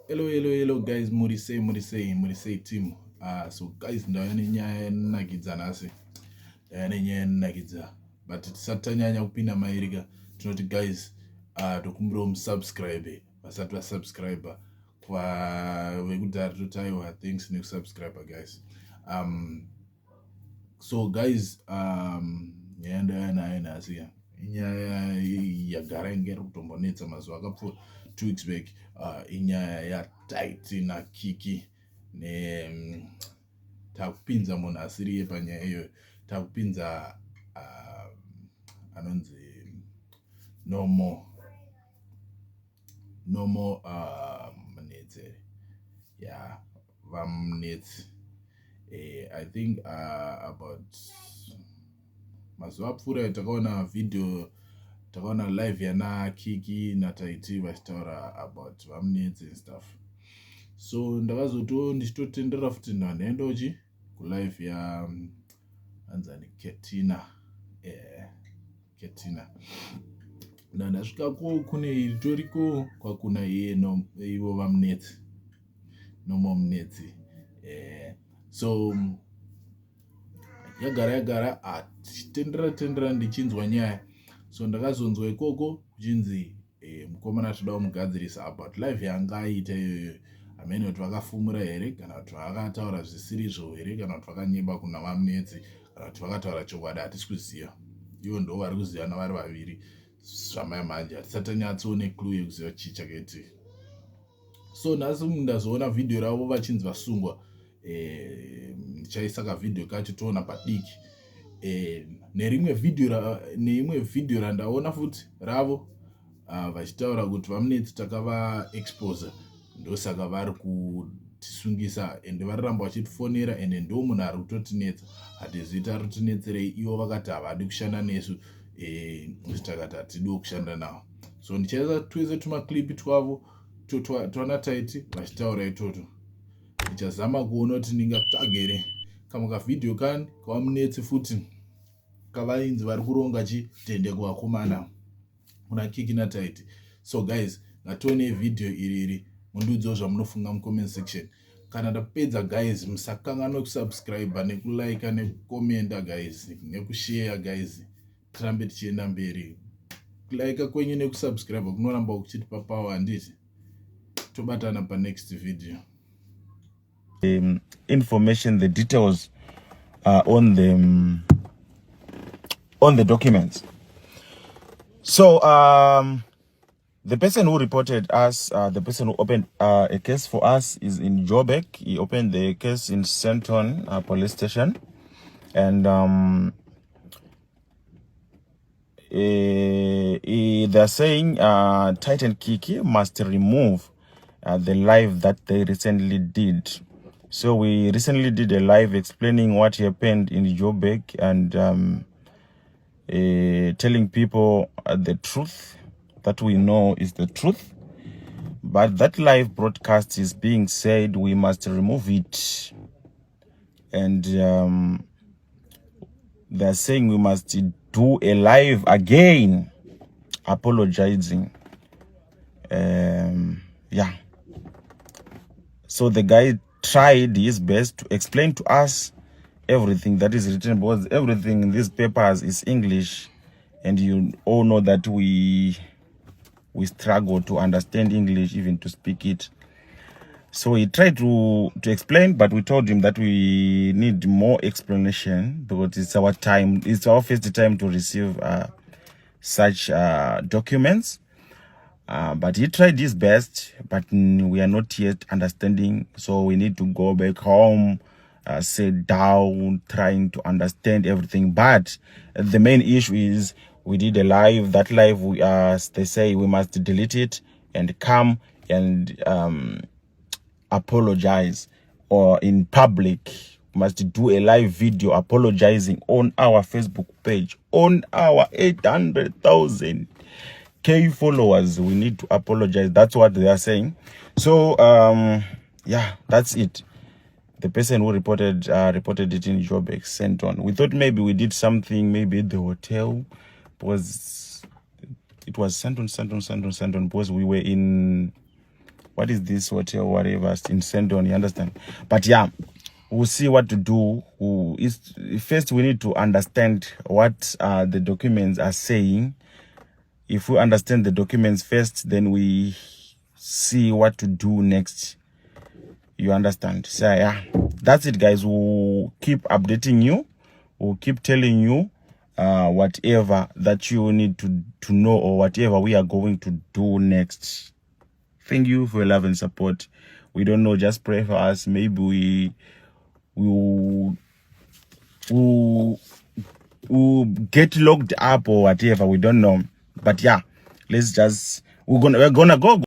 Hello guys, Murise team. So guys, ndayane nyaya nakidza nasi. Ndayane nyaya nakidza. But tisatanyanya kupinda mairika. Tinoti guys, tokumbira musubscribe. Vasati vasubscriber. Kwa vekudhara totaiwa thanks nekusubscriber guys. So guys, nyaya ndayana nayo nasi. Inyaya yagara ingeri kutombonetsa mazuva akapfuura 2 weeks back. Inyaya ya Tytie na kiki ne takupinza munhu asiri panyaya iyoyo. Takupinza anonzi normal munetsi. Yeah, vamunetsi. I think about mazuva apfuura takaona video, takaona live yana kiki na Tytie vachitaura about vamunetsi and stuff. So ndakazoto ndichitotendera futi nhanendochi kulive ya anzani Ketina. Ndasvikako kune iritoriko kwakuna ivo vamunetsi normal munetsi. So yagara tichitendera ndichinzwa nyaya. So ndakazonzwa ikoko kuchinzi mukomana toda kumugadzirisa about live yanga aita iyoyo. Hamene kuti vakafumura here kana kuti vakataura zvisirizvo here kana kuti vakanyeba kuna vamunetsi kana kuti vakataura chokwadi hatisi kuziva. Ivo ndo vari kuziva navari vaviri zvamai manje. Hatisatanyatsoone clue yekuziva chii chakaitika. So nhasi ndazoona video ravo vachinzi vasungwa. Ndichaisa kavidhio kacho toona padiki. Neimwe video randaona futi ravo vachitaura kuti vamunetsi takava expose. Ndosaka vari kutisungisa ende variramba vachitifonera ende ndo munhu ari kutotinetsa. Hatizivi ari kutinetserei. Ivo vakati havadi kushanda nesu. Takati hatidi kushanda navo. So ndichaisa twese tumaklipi twavo twana Tytie vachitaura itoto. Ndichazama kuona kuti ndingatsvaga here kamwe kavidhio kani kavamunetsi futi kavainzi vari kuronga chitende kuvakomana kuna kiki na Tytie. So guys, ngatione vidhio iri mundiudzewo zvamunofunga mucomment section. Kana ndapedza guys, musakanganwa kusubscribe nekulike nekukomenda guys nekushare guys. Tirambe tichienda mberi. Kulike kwenyu nekusubscribe kunoramba kuchitipa power handiti. Tobatana pa next video. Information, the details on the documents. So the person who reported us, the person who opened a case for us is in Joburg. He opened the case in Senton police station, and they're saying Tytie and Kiki must remove the live that they recently did. So we recently did a live explaining what happened in Joburg and telling people the truth that we know is the truth. But that live broadcast is being said we must remove it. And they're saying we must do a live again, apologizing. Yeah. So the guy tried his best to explain to us everything that is written, because everything in these papers is English, and you all know that we struggle to understand English, even to speak it. So he tried to explain, but we told him that we need more explanation because it's our time, it's our first time to receive such documents. But he tried his best, but we are not yet understanding. So we need to go back home, sit down, trying to understand everything. But the main issue is we did a live. That live, they say we must delete it and come and apologize, or in public we must do a live video apologizing on our Facebook page, on our 800,000 followers. We need to apologize. That's what they are saying. So yeah, that's it. The person who reported it in Joburg sent on. We thought maybe we did something, maybe at the hotel, because it was sent on because we were in what is this hotel, whatever, in Sendon, you understand? But yeah, we'll see what to do. First, we need to understand what the documents are saying. If we understand the documents first, then we see what to do next. You understand? So yeah, that's it, guys. We'll keep updating you. We'll keep telling you whatever that you need to know, or whatever we are going to do next. Thank you for your love and support. We don't know, just pray for us. Maybe we'll get locked up or whatever. We don't know. But yeah, we're gonna go.